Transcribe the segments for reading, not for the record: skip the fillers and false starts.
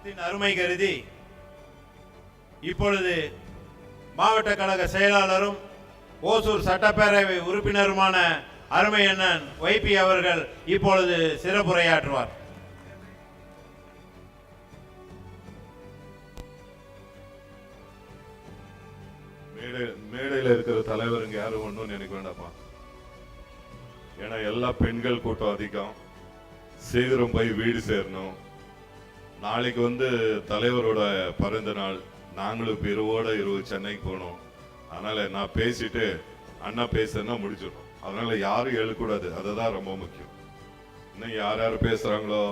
அருமை கருதி இப்பொழுது மாவட்ட கழக செயலாளரும் ஓசூர் சட்டப்பேரவை உறுப்பினருமான அருமை அண்ணன் வைபி அவர்கள் இப்பொழுது சிறப்புரையாற்றுவார். மேடையில் இருக்கிற தலைவருங்க யாரும் ஒன்றும் நினைக்க வேண்டாப்பா. ஏன்னா எல்லா பெண்கள் கூட்டம் அதிகம், சீக்கிரம் போய் வீடு சேரணும். நாளைக்கு தலைவரோட பிறந்த நாள், நாங்களும் இரவோட இரவு சென்னைக்கு போகணும். அதனால நான் பேசிட்டு அண்ணா பேசுனா முடிச்சிடும். அதனால யாரும் எழுக்கூடாது, அதுதான் ரொம்ப முக்கியம். இன்னும் யார் யார் பேசுறாங்களோ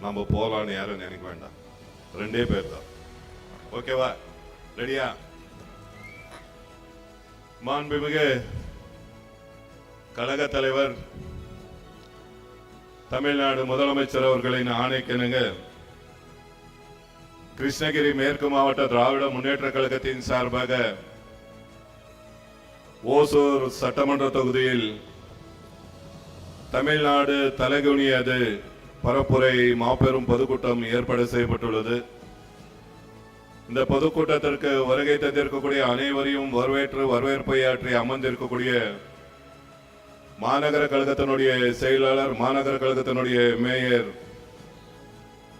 நம்ம போகலான்னு யாரும் நினைக்க வேண்டாம். 2 பேர் தான். ஓகேவா? ரெடியா? மாண்புமிகு கழக தலைவர் தமிழ்நாடு முதலமைச்சர் அவர்களின் ஆணைக்கிணங்க கிருஷ்ணகிரி மேற்கு மாவட்ட திராவிட முன்னேற்ற கழகத்தின் சார்பாக ஓசூர் சட்டமன்ற தொகுதியில் தமிழ்நாடு தலைகுனியது பரப்புரை மாபெரும் பொதுக்கூட்டம் ஏற்பாடு செய்யப்பட்டுள்ளது. இந்த பொதுக்கூட்டத்திற்கு வருகை தந்திருக்கக்கூடிய அனைவரையும் வரவேற்பையாற்றி அமர்ந்திருக்கக்கூடிய மாநகர கழகத்தினுடைய செயலாளர், மாநகர கழகத்தினுடைய மேயர்,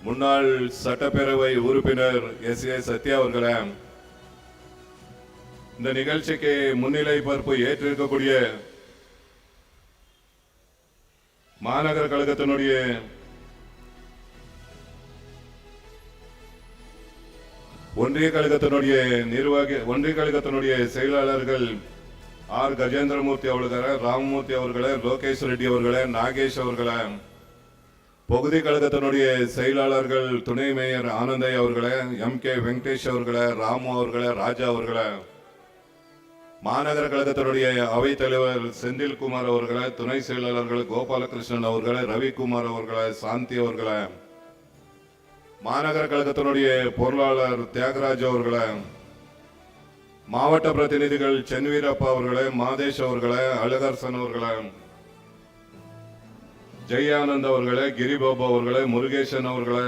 முன்னாள் சட்டப்பேரவை உறுப்பினர் SA சத்யா அவர்களே, இந்த நிகழ்ச்சிக்கு முன்னிலை பொறுப்பு ஏற்றிருக்கக்கூடிய மாநகர கழகத்தினுடைய ஒன்றிய கழகத்தினுடைய செயலாளர்கள் R கஜேந்திரமூர்த்தி அவர்களே, ராமமூர்த்தி அவர்களே, லோகேஷ் ரெட்டி அவர்களே, நாகேஷ் அவர்களே, பகுதி கழகத்தினுடைய செயலாளர்கள் துணை மேயர் ஆனந்தை அவர்களே, MK வெங்கடேஷ் அவர்களே, ராமு அவர்களே, ராஜா அவர்களே, மாநகர கழகத்தினுடைய அவைத் தலைவர் செந்தில்குமார் அவர்களே, துணை செயலாளர்கள் கோபாலகிருஷ்ணன் அவர்களே, ரவிக்குமார் அவர்களே, சாந்தி அவர்களே, மாநகர கழகத்தினுடைய பொருளாளர் தியாகராஜ் அவர்களே, மாவட்ட பிரதிநிதிகள் சென்வீரப்பா அவர்களே, மாதேஷ் அவர்களே, அழகர்சன் அவர்களே, ஜெயானந்த் அவர்களே, கிரிபாபு அவர்களே, முருகேசன் அவர்களே,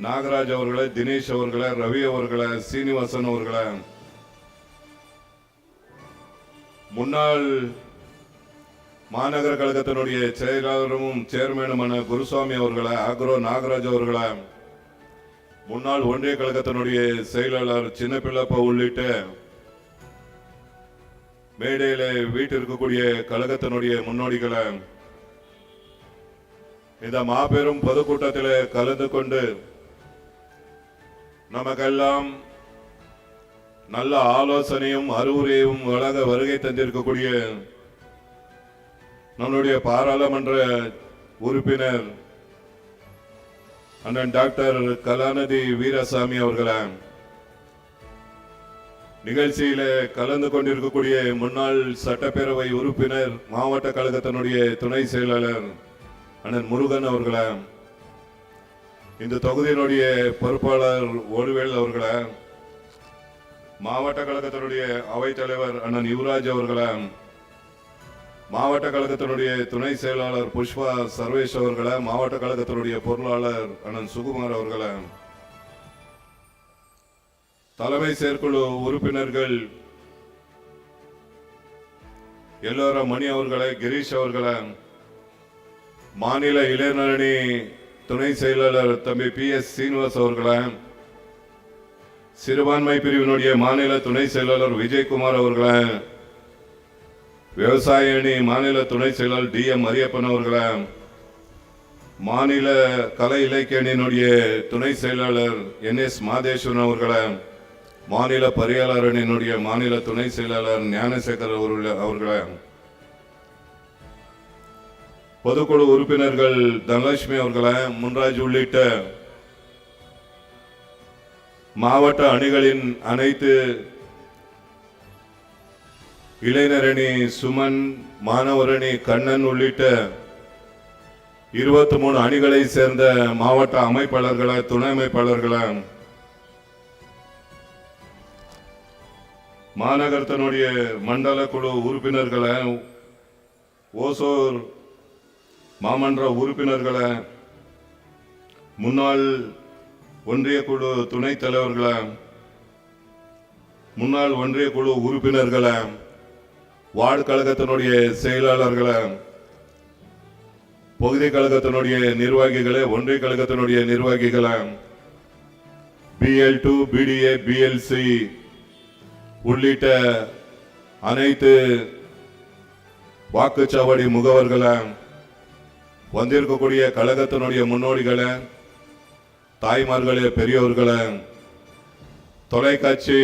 நாகராஜ் அவர்களே, தினேஷ் அவர்களே, ரவி அவர்களே, சீனிவாசன் அவர்களே, முன்னாள் மாநகர கழகத்தினுடைய செயலாளரும் சேர்மேனுமான குருசாமி அவர்களே, ஆக்ரோ நாகராஜ் அவர்களே, முன்னாள் ஒன்றிய கழகத்தினுடைய செயலாளர் சின்னப்பிள்ளப்பா உள்ளிட்ட மேடையில வீட்டிற்கக்கூடிய கழகத்தினுடைய முன்னோடிகளை இந்த மாபெரும் பொதுக்கூட்டத்தில் கலந்து கொண்டு நமக்கெல்லாம் நல்ல ஆலோசனையும் அறிவுரையும் வழங்க வருகை தந்திருக்கக்கூடிய நம்முடைய பாராளுமன்ற உறுப்பினர் அண்ணன் டாக்டர் கலாநிதி வீரசாமி அவர்களே, நிகழ்ச்சியில கலந்து கொண்டிருக்கக்கூடிய முன்னாள் சட்டப்பேரவை உறுப்பினர், மாவட்ட கழகத்தினுடைய துணை செயலாளர் அண்ணன் முருகன் அவர்களே, இந்த தொகுதியினுடைய பொறுப்பாளர் ஓடுவேல் அவர்களே, மாவட்ட கழகத்தினுடைய அவைத் தலைவர் அண்ணன் யுவராஜ் அவர்களே, மாவட்ட கழகத்தினுடைய துணை செயலாளர் புஷ்பா சர்வேஷ் அவர்களே, மாவட்ட கழகத்தினுடைய பொருளாளர் அண்ணன் சுகுமார் அவர்களே, தலைமை செயற்குழு உறுப்பினர்கள் எல்லோரா மணி அவர்களே, கிரீஷ் அவர்களே, மாநில இளைஞரணி துணை செயலாளர் தம்பி PS சீனிவாஸ் அவர்களே, சிறுபான்மை பிரிவினுடைய மாநில துணை செயலாளர் விஜயகுமார் அவர்களே, விவசாய அணி மாநில துணை செயலாளர் DM மரியப்பன் அவர்களே, மாநில கலை இலக்கிய அணியினுடைய துணை செயலாளர் NS மாதேஸ்வரன் அவர்களே, மாநில பரியாளர் அணியினுடைய மாநில துணை செயலாளர் ஞானசேகர் அவர்களே, பொதுக்குழு உறுப்பினர்கள் தனலட்சுமி அவர்களே, முன்ராஜ் உள்ளிட்ட மாவட்ட அணிகளின் அனைத்து இளைஞரணி சுமன், மாணவரணி கண்ணன் உள்ளிட்ட 23 அணிகளை சேர்ந்த மாவட்ட அமைப்பாளர்களை, துணை அமைப்பாளர்களை, மாநகரத்தினுடைய மண்டல குழு உறுப்பினர்களை, ஓசூர் மாமன்ற உறுப்பினர்களை, முன்னாள் ஒன்றிய குழு துணைத் தலைவர்களை, முன்னாள் ஒன்றிய குழு உறுப்பினர்களை, வார்டு கழகத்தினுடைய செயலாளர்களை, பகுதி கழகத்தினுடைய நிர்வாகிகளை, ஒன்றிய கழகத்தினுடைய நிர்வாகிகளை, BL2, BDA, BLC உள்ளிட்ட அனைத்து வாக்குச்சாவடி முகவர்களை, வந்திருக்கக்கூடிய கழகத்தினுடைய முன்னோடிகளை, தாய்மார்களே, பெரியோர்களை, தொலைக்காட்சி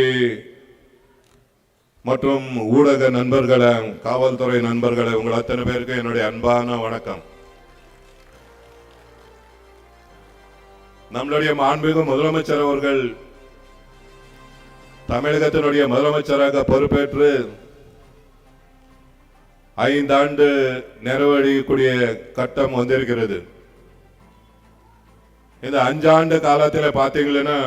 மற்றும் ஊடக நண்பர்களை, காவல்துறை நண்பர்களை, உங்கள் அத்தனை பேருக்கு என்னுடைய அன்பான வணக்கம். நம்மளுடைய மாண்புமிகு முதலமைச்சர் அவர்கள் தமிழகத்தினுடைய முதலமைச்சராக பொறுப்பேற்று 5 ஆண்டு நிறைவடையக்கூடிய கட்டம் வந்திருக்கிறது. இந்த 5 ஆண்டு காலத்தில் பார்த்தீங்கன்னா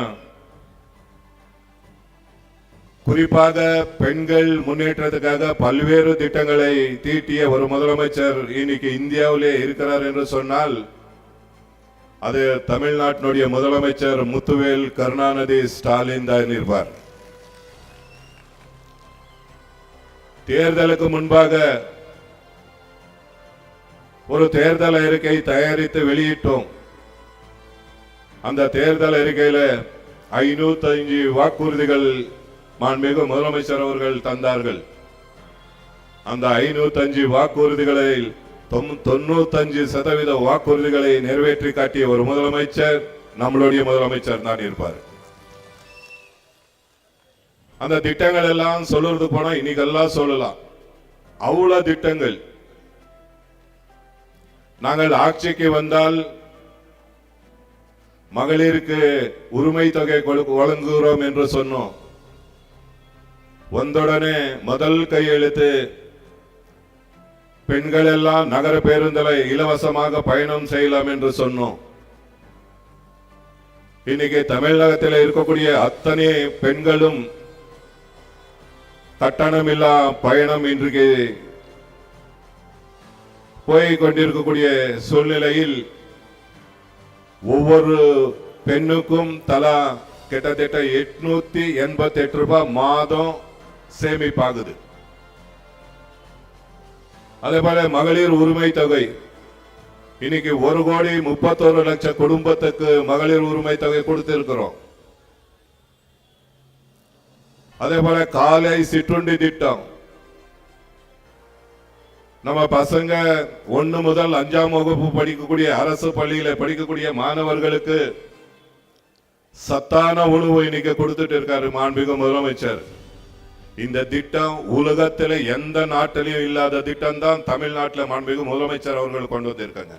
குறிப்பாக பெண்கள் முன்னேற்றத்துக்காக பல்வேறு திட்டங்களை தீட்டிய ஒரு முதலமைச்சர் இன்னைக்கு இந்தியாவிலே இருக்கிறார் என்று சொன்னால் அது தமிழ்நாட்டினுடைய முதலமைச்சர் முத்துவேல் கருணாநிதி ஸ்டாலின் தான் இருப்பார். தேர்தலுக்கு முன்பாக ஒரு தேர்தல் அறிக்கை தயாரித்து வெளியிட்டோம். அந்த தேர்தல் அறிக்கையில 505 வாக்குறுதிகள் மாண்புமிகு முதலமைச்சர் அவர்கள் தந்தார்கள். அந்த 505 வாக்குறுதிகளில் 95% வாக்குறுதிகளை நிறைவேற்றி காட்டிய ஒரு முதலமைச்சர் நம்மளுடைய முதலமைச்சர் தான் இருப்பார். அந்த திட்டங்கள் எல்லாம் சொல்றது போனா இன்னைக்கெல்லாம் சொல்லலாம். அவ்வளவு திட்டங்கள். நாங்கள் ஆட்சிக்கு வந்தால் மகளிருக்கு உரிமை தொகை வழங்குகிறோம் என்று சொன்னோம். வந்தவுடனே முதல் கையெழுத்து பெண்கள் எல்லாம் நகர பேருந்தில் இலவசமாக பயணம் செய்யலாம் என்று சொன்னோம். இன்னைக்கு தமிழகத்தில் இருக்கக்கூடிய அத்தனை பெண்களும் கட்டணமில்லா பயணம் இன்றைக்கு போய் கொண்டிருக்கக்கூடிய சூழ்நிலையில் ஒவ்வொரு பெண்ணுக்கும் தலா கிட்டத்தட்ட 888 ரூபாய் மாதம் சேமிப்பாகுது. அதே போல மகளிர் உரிமை தொகை இன்னைக்கு 1,31,00,000 குடும்பத்துக்கு மகளிர் உரிமை தொகை கொடுத்திருக்கிறோம். அதே போல காலை சிற்றுண்டி திட்டம் நம்ம பசங்க 1 முதல் 5ஆம் வகுப்பு படிக்கக்கூடிய அரசு பள்ளியில படிக்கக்கூடிய மாணவர்களுக்கு சத்தான உணவு இன்னைக்கு கொடுத்துட்டு இருக்காரு மாண்புமிகு முதலமைச்சர். இந்த திட்டம் உலகத்தில் எந்த நாட்டிலையும் இல்லாத திட்டம் தான் தமிழ்நாட்டில் மாண்புமிகு முதலமைச்சர் அவர்கள் கொண்டு வந்திருக்காங்க.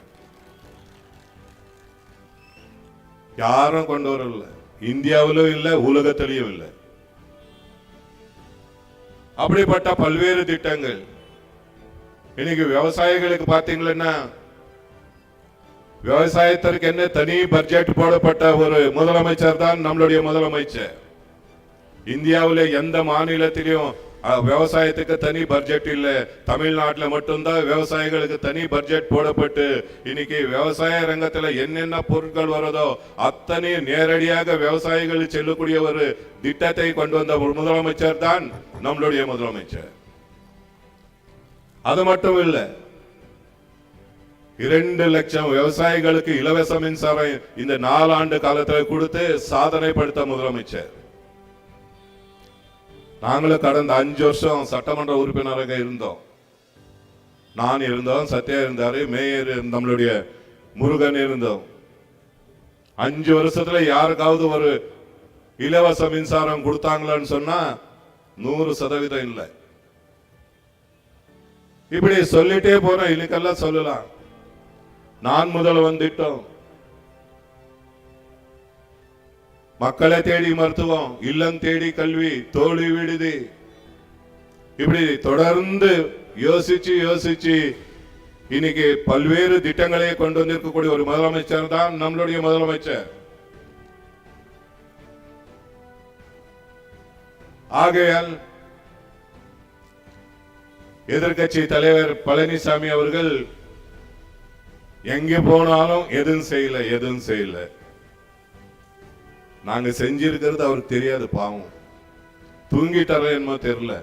யாரும் கொண்டு வரல, இந்தியாவிலும் இல்லை, உலகத்திலையும் இல்லை. அப்படிப்பட்ட பல்வேறு திட்டங்கள் இன்னைக்கு விவசாயிகளுக்கு பாத்தீங்கன்னா விவசாயத்திற்கு என்ன தனி பட்ஜெட் போடப்பட்ட ஒரு முதலமைச்சர் தான் நம்மளுடைய முதலமைச்சர். இந்தியாவிலே எந்த மாநிலத்திலும் விவசாயத்துக்கு தனி பட்ஜெட் இல்ல. தமிழ்நாட்டில் மட்டும்தான் விவசாயிகளுக்கு தனி பட்ஜெட் போடப்பட்டு இன்னைக்கு விவசாய ரங்கத்துல என்னென்ன பொருட்கள் வருதோ அத்தனை நேரடியாக விவசாயிகள் செல்லக்கூடிய ஒரு திட்டத்தை கொண்டு வந்த ஒரு முதலமைச்சர் தான் நம்மளுடைய முதலமைச்சர். அது மட்டும் இல்ல, 2 லட்சம் விவசாயிகளுக்கு இலவச மின்சாரம் இந்த 4 ஆண்டு காலத்தில் கொடுத்து சாதனை படுத்த முதலமைச்சர். நாங்களும் கடந்த 5 வருஷம் சட்டமன்ற உறுப்பினராக இருந்தோம். நான் இருந்தோம், சத்யா இருந்தாரு, மேயர் நம்மளுடைய முருகன் இருந்தோம். 5 வருஷத்துல யாருக்காவது ஒரு இலவச மின்சாரம் கொடுத்தாங்களான்னு சொன்னா 100% இல்லை. இப்படி சொல்லிட்டே போற இன்னைக்கெல்லாம் சொல்லலாம். நான் முதல்வன் திட்டம், மக்களை தேடி மருத்துவம், இல்லம் தேடி கல்வி, தோழி விடுதி, இப்படி தொடர்ந்து யோசிச்சு இன்னைக்கு பல்வேறு திட்டங்களை கொண்டு வந்திருக்கக்கூடிய ஒரு முதலமைச்சர் தான் நம்மளுடைய முதலமைச்சர். ஆகையால் எதிர்கட்சி தலைவர் பழனிசாமி அவர்கள் எங்கே போனாலும் எதுவும் செய்யல நாங்க செஞ்சிருக்கிறது அவருக்கு தெரியாது, பாவம் தூங்கிட்டாரோ என்னமோ தெரியல.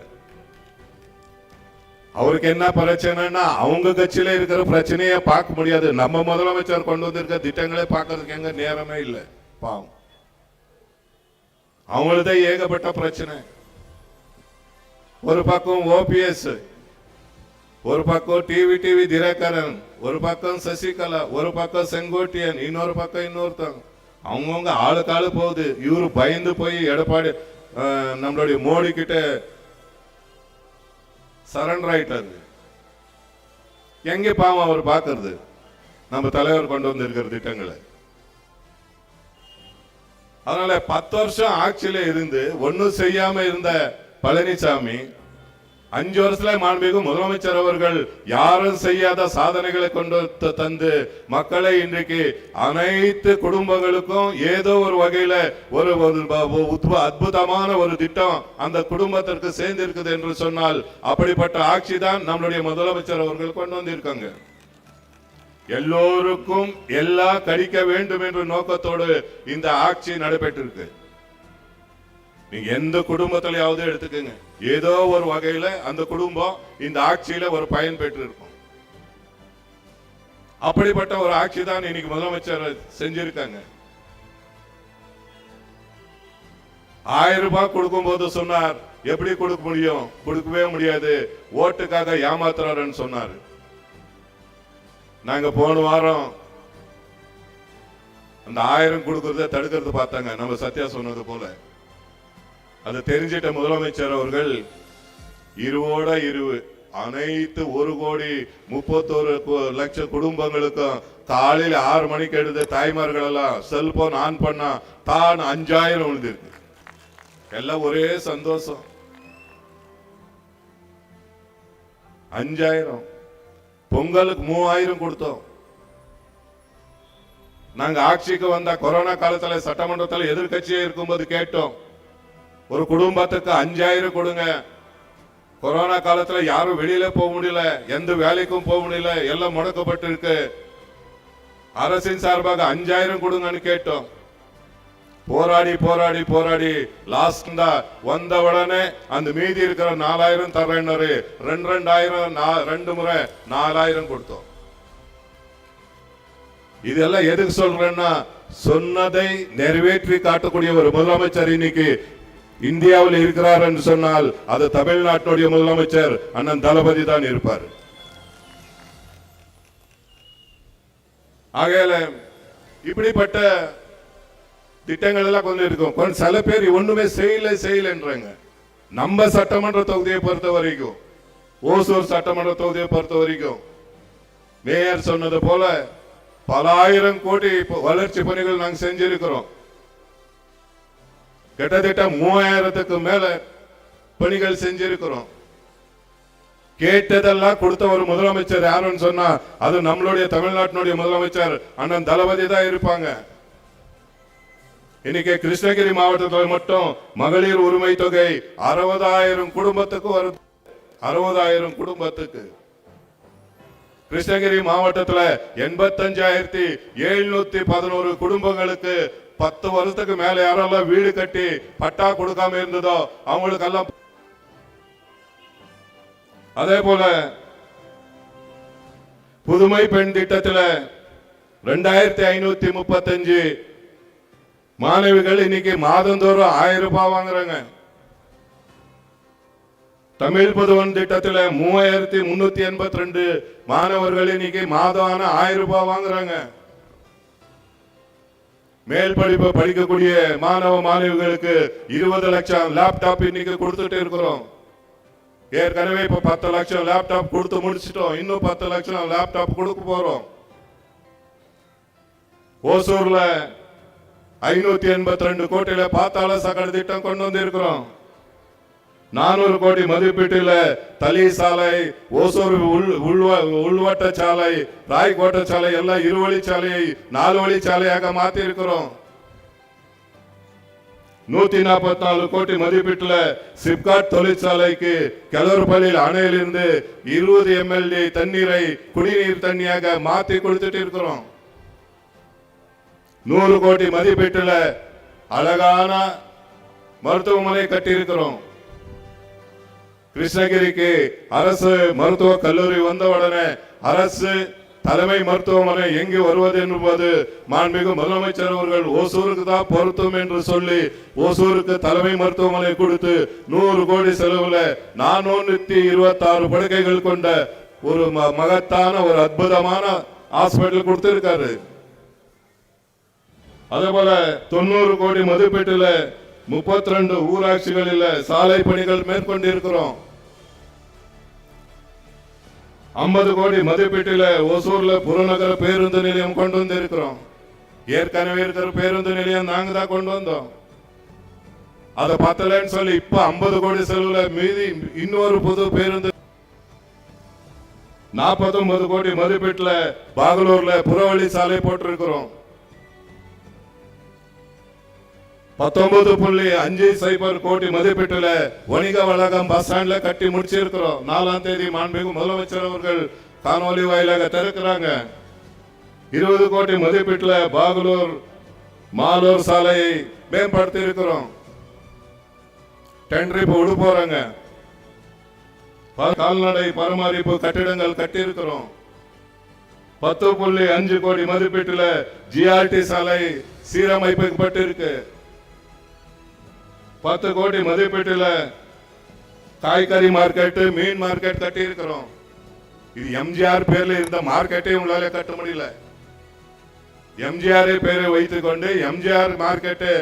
அவருக்கு என்ன பிரச்சனைன்னா அவங்க கட்சியில இருக்கிற பிரச்சனையே பார்க்க முடியாது. நம்ம முதலமைச்சர் கொண்டு வந்திருக்க திட்டங்களே பார்க்கறதுக்கு எங்க நேரமே இல்லை, பாவம். அவங்களதான் ஏகப்பட்ட பிரச்சனை. ஒரு பக்கம் ஓபிஎஸ், ஒரு பக்கம் டிவி தினகரன், ஒரு பக்கம் சசிகலா, ஒரு பக்கம் செங்கோட்டையன், இன்னொரு பக்கம் இன்னொருத்தவங்க. அவங்கவுங்க ஆளுக்காளு போகுது. இவரு பயந்து போய் எடப்பாடி நம்மளுடைய மோடி கிட்ட சரண்டர் ஆயிட்டாரு. எங்க பாவம் அவர் பாக்குறது நம்ம தலைவர் கொண்டு வந்திருக்கிற திட்டங்களை. அதனால 10 வருஷம் ஆட்சியில இருந்து ஒன்னும் செய்யாம இருந்த பழனிசாமி 5 வருஷத்துல மாண்புமிகு முதலமைச்சர் அவர்கள் யாரும் செய்யாத சாதனைகளை கொண்டு தந்து மக்களை இன்றைக்கு அனைத்து குடும்பங்களுக்கும் ஏதோ ஒரு வகையில ஒரு அற்புதமான ஒரு திட்டம் அந்த குடும்பத்திற்கு சேர்ந்து இருக்குது என்று சொன்னால் அப்படிப்பட்ட ஆட்சி தான் நம்மளுடைய முதலமைச்சர் அவர்கள் கொண்டு வந்திருக்காங்க. எல்லோருக்கும் எல்லாம் கடிக்க வேண்டும் என்ற நோக்கத்தோடு இந்த ஆட்சி நடைபெற்றிருக்கு. நீங்க எந்த குடும்பத்திலையாவது எடுத்துக்கங்க, ஏதோ ஒரு வகையில அந்த குடும்பம் இந்த ஆட்சியில ஒரு பயன் பெற்று இருக்கும். அப்படிப்பட்ட ஒரு ஆட்சி தான் இன்னைக்கு முதலமைச்சர் செஞ்சிருக்காங்க. 1000 ரூபாய் கொடுக்கும் போது சொன்னார், எப்படி கொடுக்க முடியும், கொடுக்கவே முடியாது, ஓட்டுக்காக ஏமாத்துறாருன்னு சொன்னாரு. நாங்க போன வாரம் அந்த 1000 கொடுக்கறத தடுக்கிறது பார்த்தாங்க, நம்ம சத்யா சொன்னது போல. அது தெரிஞ்சிட்ட முதலமைச்சர் அவர்கள் 20 அனைத்து 1,31,00,000 குடும்பங்களுக்கும் காலையில் 6 மணிக்கு எடுத்து தாய்மார்கள் எல்லாம் செல்போன் ஆன் பண்ணா தான் 5000 விழுந்திருக்கு. எல்லாம் ஒரே சந்தோஷம். 5000 பொங்கலுக்கு 3000 கொடுத்தோம். நாங்க ஆட்சிக்கு வந்த கொரோனா காலத்துல சட்டமன்றத்தில் எதிர்கட்சியே இருக்கும்போது கேட்டோம், ஒரு குடும்பத்துக்கு 5000 கொடுங்க. கொரோனா காலத்துல யாரும் வெளியில போக முடியல, எந்த வேலைக்கும் போக முடியல, எல்லாம் முடக்கப்பட்டு இருக்கு. அரசின் சார்பாக 5000 கொடுங்கன்னு கேட்டோம். போராடி போராடி போராடி லாஸ்ட் வந்த உடனே அந்த மீதி இருக்கிற 4000 தர்றேன்னாரு. 2 முறை 4000 கொடுத்தோம். இதெல்லாம் எதுக்கு சொல்றேன்னா, சொன்னதை நிறைவேற்றி காட்டக்கூடிய ஒரு முதலமைச்சர் இன்னைக்கு இந்தியாவில் இருக்கிறார் என்று சொன்னால் அது தமிழ்நாட்டுடைய முதலமைச்சர் அண்ணன் தளபதி தான் இருப்பார். ஆகையால இப்படிப்பட்ட திட்டங்கள் எல்லாம் கொஞ்சம் இருக்கும். சில பேர் ஒண்ணுமே செய்யலன்றாங்க. நம்ம சட்டமன்ற தொகுதியை பொறுத்த வரைக்கும், ஓசூர் சட்டமன்ற தொகுதியை பொறுத்த வரைக்கும் மேயர் சொன்னது போல பல 1000 கோடி வளர்ச்சி பணிகள் நாங்க செஞ்சிருக்கிறோம். கிட்டத்தட்ட 3000க்கு மேல பணிகள் செஞ்சிருக்கிறோம். கேட்டதெல்லாம் கொடுத்த ஒரு முதலமைச்சர் யாருன்னு சொன்னா அது நம்மளுடைய தமிழ்நாட்டினுடைய முதலமைச்சர் அண்ணன் தளபதி தான் இருப்பாங்க. இன்னைக்கு கிருஷ்ணகிரி மாவட்டத்தில் மட்டும் மகளிர் உரிமை தொகை 60,000 குடும்பத்துக்கு வருது. 60,000 குடும்பத்துக்கு. கிருஷ்ணகிரி மாவட்டத்தில் 85,711 குடும்பங்களுக்கு 10 வருஷத்துக்கு மேல யாரெல்லாம் வீடு கட்டி பட்டா கொடுக்காம இருந்ததோ அவங்களுக்கெல்லாம். அதே போல புதுமை பெண் திட்டத்தில் 2535 மாணவிகள் இன்னைக்கு மாதந்தோறும் 1000 ரூபாய் வாங்குறாங்க. தமிழ் புதுவன் திட்டத்தில் 3382 மாணவர்கள் இன்னைக்கு மாதம் 1000 ரூபாய் வாங்குறாங்க. மேல் படிப்பு படிக்கக்கூடிய மாணவ மாணவிகளுக்கு 20 லட்சம் லேப்டாப் இன்னைக்கு கொடுத்துட்டு இருக்கிறோம். ஏற்கனவே இப்ப 10 லட்சம் லேப்டாப் கொடுத்து முடிச்சிட்டோம். இன்னும் 10 லட்சம் லேப்டாப் கொடுக்க போறோம். ஓசூர்ல 582 கோடியில பாத்தாள சாக்கடை திட்டம் கொண்டு வந்து இருக்கிறோம். 400 கோடி மதிப்பீட்டில் தலி சாலை, ஓசூர் உள்வட்ட சாலை, ராய்கோட்டை சாலை எல்லாம் 2 வழிச்சாலையை 4 வழிச்சாலையாக மாத்தி இருக்கிறோம். 144 கோடி மதிப்பீட்டில் சிப்காட் தொழிற்சாலைக்கு கிளறுபள்ளியில் அணையிலிருந்து 20 MLD தண்ணீரை குடிநீர் தண்ணியாக மாத்தி கொடுத்துட்டு இருக்கிறோம். 100 கோடி மதிப்பீட்டில் அழகான மருத்துவமனை கட்டியிருக்கிறோம். கிருஷ்ணகிரிக்கு அரசு மருத்துவ கல்லூரி வந்த உடனே அரசு தலைமை மருத்துவமனை எங்கு வருவது என்பது மாண்புமிகு முதலமைச்சர் அவர்கள் ஓசூருக்கு தான் பொருத்தம் என்று சொல்லி ஓசூருக்கு தலைமை மருத்துவமனை கொடுத்து 100 கோடி செலவுல 426 படுக்கைகள் கொண்ட ஒரு மகத்தான ஒரு அற்புதமான ஹாஸ்பிட்டல் கொடுத்திருக்காரு. அதே போல 90 கோடி மதிப்பீட்டில் 32 ஊராட்சிகளில் சாலை பணிகள் மேற்கொண்டிருக்கிறோம். 50 கோடி மதிப்பீட்டில் ஓசூர்ல புறநகர பேருந்து நிலையம் கொண்டு வந்திருக்கிறோம். ஏற்கனவே இருக்கிற பேருந்து நிலையம் நாங்க தான் கொண்டு வந்தோம். அதை பார்த்தலன்னு சொல்லி இப்ப 50 கோடி செலவுல மீதி இன்னொரு புது பேருந்து 49 கோடி மதிப்பீட்டில் பாகலூர்ல புறவழி சாலை போட்டிருக்கிறோம். 19.50 கோடி மதிப்பீட்டுல வணிக வளாகம் பஸ் ஸ்டாண்ட்ல கட்டி முடிச்சிருக்கிறோம். 4ஆம் தேதி மாண்புமிகு முதலமைச்சர் அவர்கள் காணொலி வாயிலாக திறக்கிறாங்க. 20 கோடி மதிப்பீட்டுல பாகலூர் மாலூர் சாலையை மேம்படுத்தி இருக்கிறோம். டெண்டர் இப்ப விட போறாங்க. கால்நடை பராமரிப்பு கட்டிடங்கள் கட்டி இருக்கிறோம். 10.5 கோடி மதிப்பீட்டுல ஜிஆர்டி சாலை சீரமைக்கப்பட்டிருக்கு. 10 கோடி மதிப்பீட்டில் காய்கறி மார்க்கெட் மீன் மார்க்கெட் கட்டி இருக்கிறோம். இது எம்ஜிஆர் பேர்ல இருந்த மார்க்கெட்டே உங்களால கட்ட முடியல. எம்ஜிஆர் பேரை வைத்துக் கொண்டு எம்ஜிஆர் மார்க்கெட்டு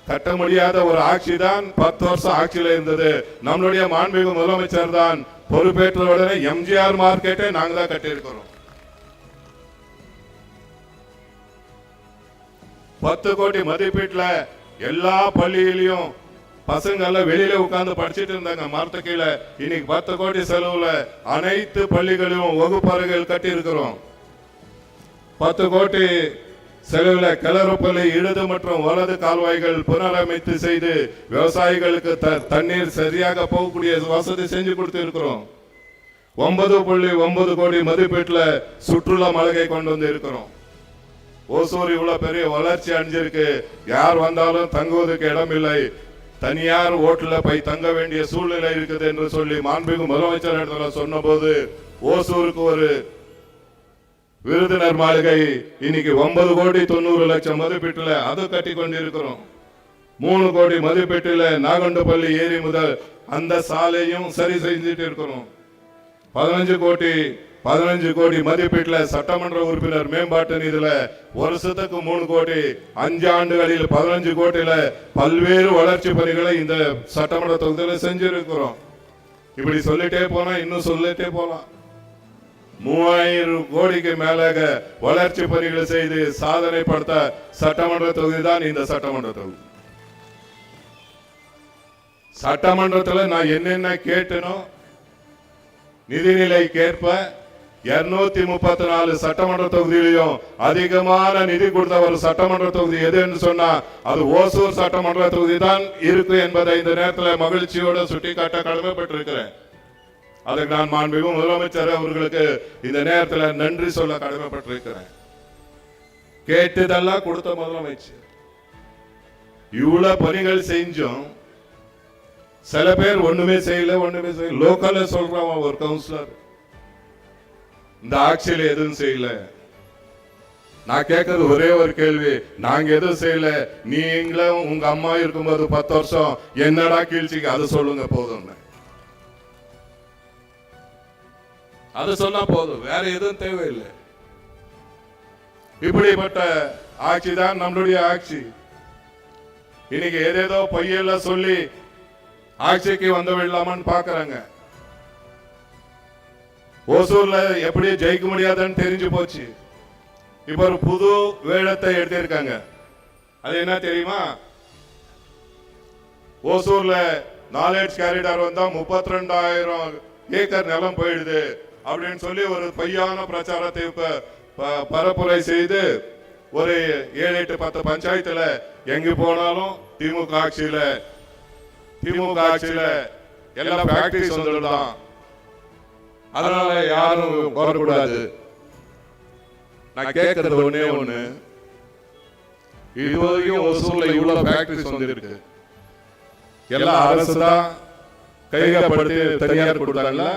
கட்ட முடியாத ஒரு ஆட்சி தான் 10 வருஷம் ஆட்சியில இருந்தது. நம்மளுடைய மாண்புமிகு முதலமைச்சர் தான் பொறுப்பேற்ற உடனே எம்ஜிஆர் மார்க்கெட்டை நாங்க தான் கட்டி இருக்கிறோம். 10 கோடி மதிப்பீட்டுல எல்லா பள்ளியிலையும் பசங்க எல்லாம் வெளியில உட்கார்ந்து படிச்சுட்டு இருந்தாங்க மரத்து கீழே. இன்னைக்கு 10 கோடி செலவுல அனைத்து பள்ளிகளிலும் வகுப்பறைகள் கட்டி இருக்கிறோம். 10 கோடி செலவுல கிளறுப்பள்ளி இடது மற்றும் வலது கால்வாய்கள் புனரமைத்து செய்து விவசாயிகளுக்கு தண்ணீர் சரியாக போகக்கூடிய வசதி செஞ்சு கொடுத்து இருக்கிறோம். 9.9 கோடி மதிப்பீட்டுல சுற்றுலா மளிகை கொண்டு வந்து இருக்கிறோம். ஓசூர் இவ்வளவு பெரிய வளர்ச்சி அடைஞ்சிருக்கு. யார் வந்தாலும் தங்குவதற்கு இடம் இல்லை, தனியார் ஓட்டுல போய் தங்க வேண்டிய சூழ்நிலை இருக்குது என்று சொல்லி மாண்புமிகு முதலமைச்சர் இடத்துல சொன்ன போது ஓசூருக்கு ஒரு விருதுநர் மாளிகை இன்னைக்கு 9 கோடி 90 லட்சம் மதிப்பீட்டுல அது கட்டி கொண்டிருக்கிறோம். 3 கோடி மதிப்பீட்டுல நாகண்டப்பள்ளி ஏரி முதல் அந்த சாலையும் சரி செஞ்சுட்டு இருக்கிறோம். 15 கோடி மதிப்பீட்டுல சட்டமன்ற உறுப்பினர் மேம்பாட்டு நிதியில வருஷத்துக்கு 3 கோடி 5 ஆண்டுகளில் 15 கோடியில பல்வேறு வளர்ச்சி பணிகளை இந்த சட்டமன்ற தொகுதியில செஞ்சிருக்கிறோம். இப்படி சொல்லிட்டே போனா இன்னும் சொல்லிட்டே போலாம். 3000 கோடிக்கு மேலாக வளர்ச்சி பணிகளை செய்து சாதனை படுத்த சட்டமன்ற தொகுதி தான் இந்த சட்டமன்ற தொகுதி. சட்டமன்றத்தில் நான் என்னென்ன கேட்டனோ நிதிநிலைக்கேற்ப 234 சட்டமன்ற தொகுதியிலையும் அதிகமான நிதி கொடுத்த ஒரு சட்டமன்ற தொகுதி எது என்று சொன்னா அது ஓசூர் சட்டமன்ற தொகுதி தான் இருக்கு என்பதை இந்த நேரத்தில் மகிழ்ச்சியோடு சுட்டிக்காட்ட கடமைப்பட்டிருக்கிறேன். அதுக்கு நான் மாண்புமிகு முதலமைச்சர் அவர்களுக்கு இந்த நேரத்தில் நன்றி சொல்ல கடமைப்பட்டிருக்கிறேன். கேட்டதெல்லாம் கொடுத்த முதலமைச்சர். இவ்வளவு பணிகள் செஞ்சோம். சில பேர் ஒண்ணுமே செய்யல. லோக்கல்ல சொல்றான் ஒரு கவுன்சிலர் இந்த ஆட்சியில எதுவும் செய்யல. நான் கேட்கறது ஒரே ஒரு கேள்வி, நாங்க எதுவும் செய்யல, நீங்களும் உங்க அம்மா இருக்கும்போது 10 வருஷம் என்னடா கீழ்ச்சிக்கு அது சொல்லுங்க போதும். அது சொன்னா போதும், வேற எதுவும் தேவையில்லை. இப்படிப்பட்ட ஆட்சி தான் நம்மளுடைய ஆட்சி. இன்னைக்கு ஏதேதோ பொய்யெல்லாம் சொல்லி ஆட்சிக்கு வந்து விடலாமான்னு பாக்குறாங்க. ஓசூர்ல எப்படி ஜெயிக்க முடியாதுன்னு தெரிஞ்சு போச்சு. இப்ப ஒரு புது வேடத்தை எடுத்திருக்காங்க. அது என்ன தெரியுமா? ஓசூர்ல நாலேஜ் காரிடார் வந்தா 32,000 ஏக்கர் நிலம் போயிடுது அப்படின்னு சொல்லி ஒரு பொய்யான பிரச்சாரத்தை பரப்புரை செய்து ஒரு 7, 8, 10 பஞ்சாயத்துல எங்க போனாலும் திமுக ஆட்சியில எல்லா ஃபேக்டரிஸ் வந்துடுதான், அதனால யாரும் வரக்கூடாது. நான் கேட்கறது ஒண்ணே ஒண்ணு, இதுவரைக்கும் ஒசூர்ல இவ்வளவு ஃபேக்டரிஸ் வந்திருக்கு. எல்லாம் அரசு தான் கையகப்படுத்தி தனியார் கொடுத்தாங்களா?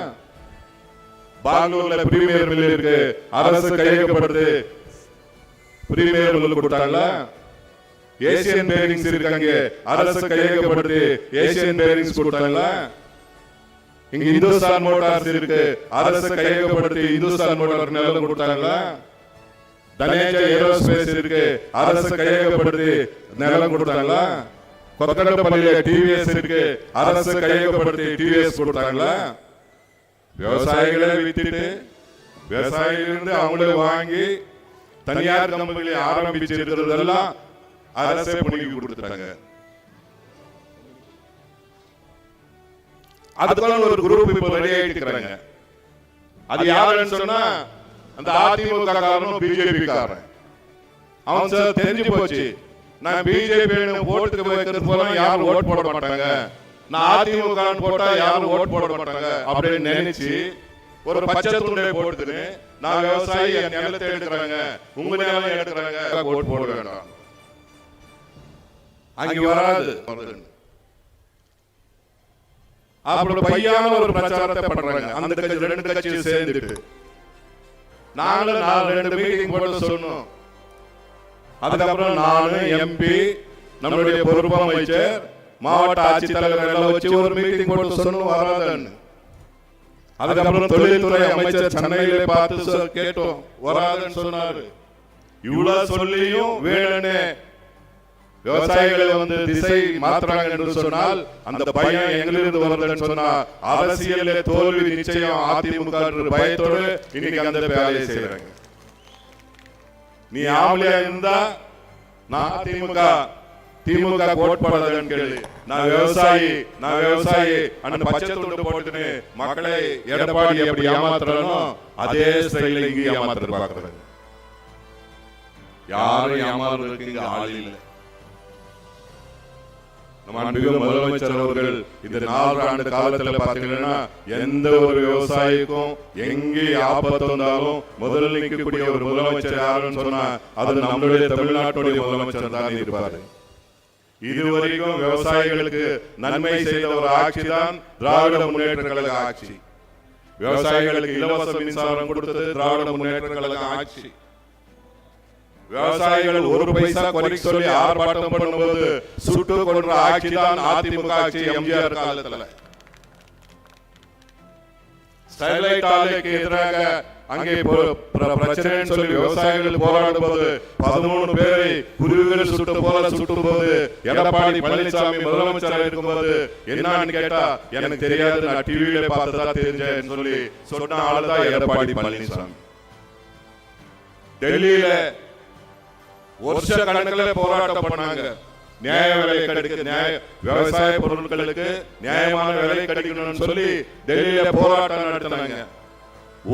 பெங்களூர்ல பிரீமியர் மில் இருக்கு, அரசு கையகப்படுத்தி பிரீமியர் மில் கொடுத்தாங்களா? ஏசியன் பேரிங்ஸ் இருக்காங்க, அரசு கையகப்படுத்தி ஏசியன் பேரிங்ஸ் கொடுத்தாங்களா? இங்க இந்துஸ்தான் மோட்டார்ஸ் இருக்கு, அரசு கையகப்படுத்தி இந்துஸ்தான் மோட்டார் நிலம் கொடுத்தாங்களா? தனேஜா ஏரோஸ்பேஸ் இருக்கு, அரசு கையகப்படுத்தி நிலம் கொடுத்தாங்களா? கொத்தகடப்பள்ளியில டிவிஎஸ் இருக்கு, அரசு கையகப்படுத்தி டிவிஎஸ் கொடுத்தாங்களா? விவசாயிகளை வித்துட்டு விவசாயிலிருந்து அவங்களே வாங்கி தனியார் கம்பெனிகளை ஆரம்பிச்சு இருக்கிறதெல்லாம் அரசே பண்ணி கொடுத்துட்டாங்க. அதுக்கான ஒரு குரூப் இப்ப ரெடி ஆயிட்டு இருக்காங்க. அது யாருன்னு சொன்னா அந்த அதிமுக காரனும் பிஜேபி காரன். அவன் சார் தெரிஞ்சு போச்சு, நான் பிஜேபி ஓட்டுக்கு வைக்கிறது போல யாரும் ஓட் போட மாட்டாங்க, நான் அதிமுக போட்டா யாரும் ஓட் போட மாட்டாங்க அப்படின்னு நினைச்சு ஒரு பச்சை துண்டை போட்டுன்னு நான் விவசாயி என் நிலத்தை எடுக்கிறாங்க, உங்க நிலம் எடுக்கிறாங்க, ஓட் போட வேண்டாம், அங்க வராது. அப்புறம் பையான ஒரு பிரச்சாரத்தை பண்றாங்க அந்த கட்சி ரெண்டு கட்சியும் சேர்ந்துட்டு. நாங்களும் 2 மீட்டிங் போட்டு சொன்னோம். அதுக்கப்புறம் நானு எம்பி நம்மளுடைய பொறுப்பு அமைச்சர் மாவட்ட ஆட்சித்தலைவர் எல்லாம் வச்சு ஒரு மீட்டிங் போட்டு சொன்னோம் வராதுன்னு. அதுக்கப்புறம் தொழில்துறை அமைச்சர் சென்னையிலே பார்த்து கேட்டோம், வராதுன்னு சொன்னாரு. இவ்வளவு சொல்லியும் வேணும்னு விவசாயிகளை திசை மாத்துறாங்க என்று சொன்னால் அந்த பயம் எங்கிலிருந்து வருதுன்னு சொன்னா அரசியலே தோல்வி நிச்சயம் அதிமுக பயத்தோடு இன்னைக்கு அந்த வேலையை செய்யறாங்க. நீ ஆம்பளையா இருந்தா நான் திமுக கோட்பாடுன்னு கேளு, நான் விவசாயி அந்த பச்சை துண்டு போட்டுன்னு மக்களை எடப்பாடி எப்படி ஏமாத்துறானோ அதே ஸ்டைல இங்க ஏமாத்துற பாக்குறாங்க. யாரும் ஏமாறுறதுக்கு இங்க ஆள் இல்லை. முதலமைச்சர் அவர்கள் இந்த 4 ஆண்டு காலத்துல பாத்தீங்கன்னா எந்த ஒரு விவசாயிக்கும் எங்கே ஆபத்து வந்தாலும் முதலில் நிற்கக்கூடிய ஒரு முதலமைச்சர் யாருன்னு சொன்னா அது நம்மளுடைய தமிழ்நாட்டுடைய முதலமைச்சர் தான் இருப்பாரு. இதுவரைக்கும் விவசாயிகளுக்கு நன்மை செய்த ஒரு ஆட்சி தான் திராவிட முன்னேற்ற கழக ஆட்சி. விவசாயிகளுக்கு இலவச மின்சாரம் கொடுத்தது திராவிட முன்னேற்ற கழக ஆட்சி. விவசாயிகள் 1 பைசா குறைக்க சொல்லி ஆர்ப்பாட்டம் பண்ணும்போது சுட்டு கொன்ற ஆட்சி தான் அதிமுக ஆட்சி எம்ஜிஆர் காலத்துல. ஸ்டெர்லைட் ஆலைக்கு எதிராக அங்கே பிரச்சனைன்னு சொல்லி விவசாயிகள் போராடும் போது 13 பேரை குருவிகள் சுட்டு போல சுட்டும் போது எடப்பாடி பழனிசாமி முதலமைச்சராக இருக்கும்போது என்னன்னு கேட்டா எனக்கு தெரியாது, நான் டிவியில பார்த்ததா தெரிஞ்சேன்னு சொல்லி சொன்ன ஆளுதான் எடப்பாடி பழனிசாமி. டெல்லியில வருஷ கணக்கில் போராட்டம் பண்ணாங்க. நியாய விலை கிடைக்க விவசாய பொருட்களுக்கு நியாயமான விலை கிடைக்கணும்னு சொல்லி டெல்லியில போராட்டம் நடத்தினாங்க.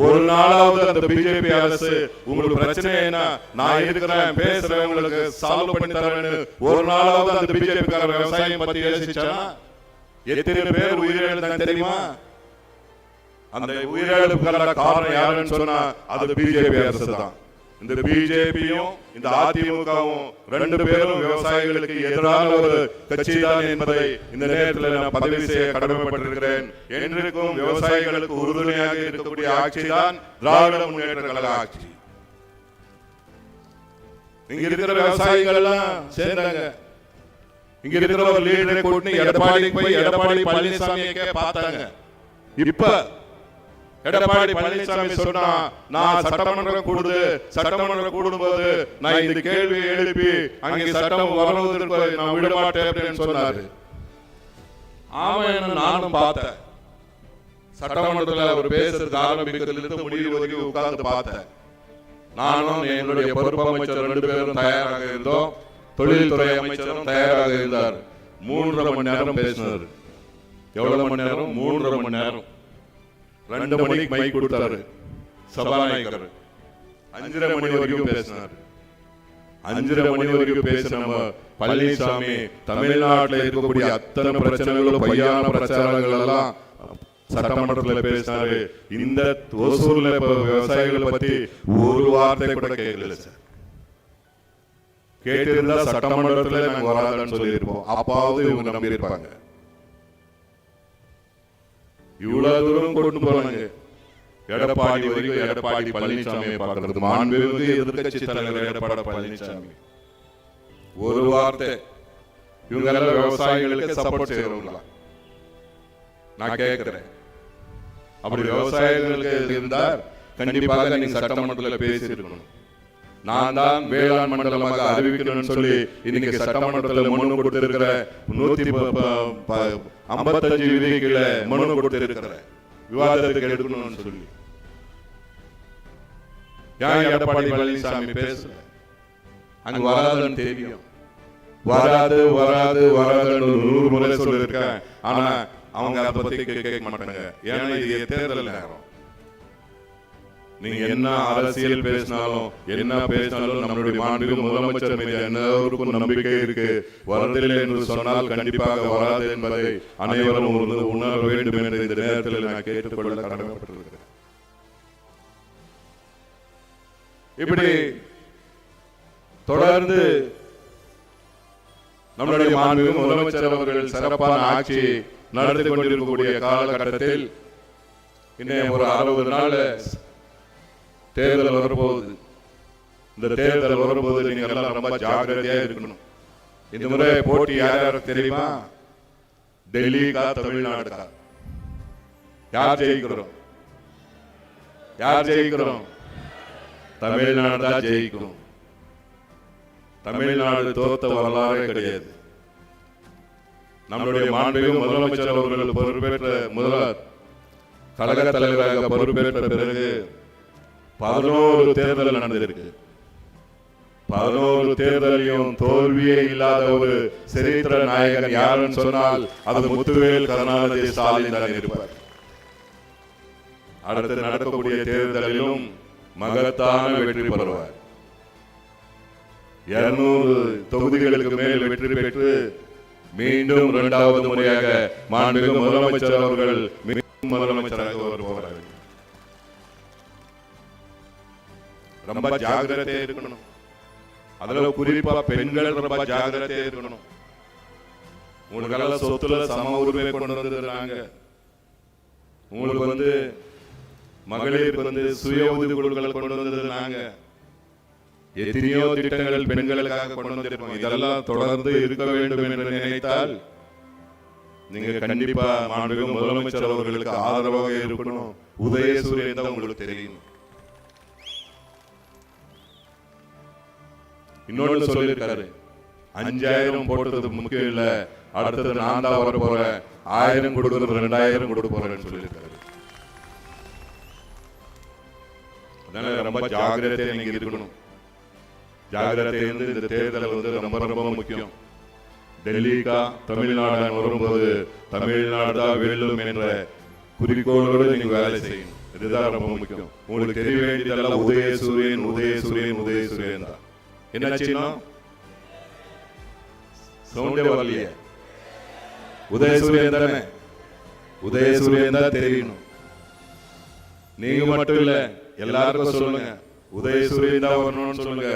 ஒரு நாளாவது அந்த பிஜேபி அரசு உங்களுக்கு பிரச்சனை என்ன நான் இருக்கிறேன் பேசுறேன் உங்களுக்கு சால்வ் பண்ணி தரேன்னு ஒரு நாளாவது அந்த பிஜேபி கார விவசாயம் பத்தி யோசிச்சானா? எத்தனை பேர் உயிரிழந்தாங்க தெரியுமா? அந்த உயிரிழப்புக்கான காரணம் யாருன்னு சொன்னா அது பிஜேபி அரசு தான். இந்த பிஜேபியும் இந்த அதிமுகவும் 2 பேரும் விவசாயிகளுக்கு எதிரான ஒரு கட்சி தான் என்பதை இந்த நேரத்தில் நான் பதிவு செய்ய கடமைப்பட்டிருக்கிறேன். என்றைக்கும் விவசாயிகளுக்கு உறுதுணையாக இருக்கக்கூடிய ஆட்சி தான் திராவிட முன்னேற்ற கழக ஆட்சி. இங்க இருக்கிற விவசாயிகள் எல்லாம் சேர்ந்தாங்க. இங்க இருக்கிற ஒரு லீடரை கூட்டி எடப்பாடி போய் எடப்பாடி பழனிசாமியை பார்த்தாங்க. இப்ப எடப்பாடி பழனிசாமி சொன்னா நான் சட்டமன்றம் கூடும்போது நான் இந்த கேள்வியை எழுப்பி அங்கே சட்டம் வருவதற்கு நான் விடமாட்டேன் அப்படின்னு சொன்னாரு. ஆமா, நானும் பார்த்தேன். சட்டமன்றத்தில் அவர் பேசுறது ஆரம்பிக்கிறதுல முடிவு வரைக்கும் உட்கார்ந்து பார்த்தேன். நானும் எங்களுடைய பொறுப்பு அமைச்சர் 2 பேரும் தயாராக இருந்தோம். தொழில்துறை அமைச்சரும் தயாராக இருந்தார். 3.5 மணி நேரம் பேசினார். எவ்வளவு மணி நேரம்? 3.5 மணி நேரம். 2 மணிக்கு மைக் கொடுத்தாரு சபாநாயகர். 5:30 மணி வரைக்கும் பேசினார். 5:30 மணி வரைக்கும் பேசின பழனிசாமி தமிழ்நாட்டில் இருக்கக்கூடிய அத்தனை பிரச்சனைகளும் பொய்யான பிரச்சாரங்கள் எல்லாம் சட்டமன்றத்தில் பேசினாரு. இந்த ஓசூர்ல விவசாயிகளை பத்தி ஒரு வார்த்தை கூட கேட்கல சார். கேட்டிருந்தா சட்டமன்றத்தில் நாங்க வராதுன்னு சொல்லியிருப்போம். அப்பாவது இவங்க நம்பி இருப்பாங்க. இவ்வளவு தூரம் கொண்டு போறாங்க. எடப்பாடி வரைக்கும் எடப்பாடி பழனிசாமியை பார்க்கறது, மாண்புமிகு எதிர்க்கட்சி தலைவர் எடப்பாடி பழனிசாமி ஒரு வார்த்தை இவங்க எல்லாம் விவசாயிகளுக்கு சப்போர்ட் செய்யறவங்களா நான் கேட்கிறேன். அப்படி விவசாயிகளுக்கு இருந்தால் கண்டிப்பாக நீங்க சட்டமன்றத்தில் பேசி இருக்கணும். நான் தான் வேளாண் மண்டலமாக அறிவிக்கணும்னு சொல்லி இன்னைக்கு சட்டமன்றத்தில் மனு கொடுத்திருக்கிற 155 விதிகளை மனு கொடுத்திருக்கிற விவாதத்துக்கு எடுக்கணும்னு சொல்லி ஏன் எடப்பாடி பழனிசாமி பேசல? அங்க வராதுன்னு தெரியும். வராது வராது வராதுன்னு 100 முறை சொல்லியிருக்கேன். ஆனா அவங்க அதை பத்தி கேட்க மாட்டாங்க. ஏன்னா இது தேர்தல் நேரம். நீங்க என்ன அரசியல் பேசினாலும் என்ன பேசினாலும் நம்மளுடைய மாண்புமிகு முதலமைச்சர் மீது எல்லோருக்கும் நம்பிக்கை இருக்கு. வரதில்லை என்று சொன்னால் கண்டிப்பாக வராது என்பதை அனைவரும் உணர வேண்டும் என்று இந்த நேரத்தில் நான் கேட்டுக்கொள்ள கடமைப்பட்டிருக்கிறேன். இப்படி தொடர்ந்து நம்முடைய மாண்புமிகு முதலமைச்சர் அவர்கள் சிறப்பான ஆட்சி நடத்தி கொண்டிருக்கக்கூடிய காலகட்டத்தில் இன்னும் ஒரு 60 நாள் தேர்தல் வரப்போகுது. இந்த தேர்தல் வரும்போது நீங்க எல்லாம் ரொம்ப ஜாக்கிரதையா இருக்கணும். இந்த முறை போட்டி யார் யாருக்கு தெரியுமா? டெல்லிக்கா தமிழ்நாடுக்கா? யார் ஜெயிக்கிறோம்? யார் ஜெயிக்கிறோம்? தமிழ்நாடு தான் ஜெயிக்கும். தமிழ்நாடு தோத்த வரலாறே கிடையாது. நம்மளுடைய மாண்புமிகு முதலமைச்சர் அவர்கள் பொறுப்பேற்ற கழக தலைவராக பொறுப்பேற்ற பிறகு 11 தேர்தல் நடந்திருக்கு. 11 தேர்தலையும் தோல்வியே இல்லாத ஒரு சரித்திர நாயகன் யாருன்னு சொன்னால் அது முத்துவேல் கருணாநிதி ஸ்டாலின் தான் இருப்பார். அடுத்து நடக்கக்கூடிய தேர்தலிலும் மகத்தான வெற்றி பெறுவார். 200 தொகுதிகளுக்கு மேல் வெற்றி பெற்று மீண்டும் 2வது முறையாக மாண்புமிகு முதலமைச்சர் அவர்கள் மீண்டும் முதலமைச்சராக வருவார்கள். ரொம்ப ஜாக்கிரதையா இருக்கணும். அதுல குறிப்பா பெண்கள் ரொம்ப ஜாக்கிரதையா இருக்கணும். உங்களுக்கு சொத்துல சம உரிமை கொண்டு வந்துடுறாங்க. உங்களுக்கு மகளிருக்கு சுய உதவி குழுக்கள் கொண்டு வந்துடுறாங்க. எத்தனையோ திட்டங்கள் பெண்களுக்காக கொண்டு வந்திருப்பாங்க. இதெல்லாம் தொடர்ந்து இருக்க வேண்டும் என்று நினைத்தால் நீங்க கண்டிப்பா மாண்புமிகு முதலமைச்சர் அவர்களுக்கு ஆதரவாக இருக்கணும். உதயசூரியன் தான் உங்களுக்கு தெரியும். இன்னொன்னு சொல்லியிருக்காரு, 5000 போட்டது முக்கியம் இல்ல, அடுத்தது நான் தான் வர போறேன், 1000 கொடுக்கறது 2000 கொடுக்க போறேன்னு சொல்லியிருக்காரு. அதனால ரொம்ப ஜாக்கிரதையா நீங்க இருக்கணும். ஜாகிரதை இந்த தேர்தல் ரொம்ப ரொம்ப முக்கியம். டெல்லிக்கா தமிழ்நாடு வரும்போது தமிழ்நாடு தான் வெல்லும் என்ற குறிக்கோளோடு நீங்க வேலை செய்யணும். இதுதான் ரொம்ப முக்கியம். உங்களுக்கு தெரிய வேண்டியதெல்லாம் உதயசூரியன் உதயசூரியன் உதயசூரியன் தான். என்ன சின்னம்? சவுண்டே வரலையே. உதயசூரியன் தானே? உதயசூரியன் தான் தெரியணும். நீங்க மட்டும் இல்ல, எல்லாருக்கும் சொல்லுங்க உதயசூரியன் தான் வரணும்னு சொல்லுங்க.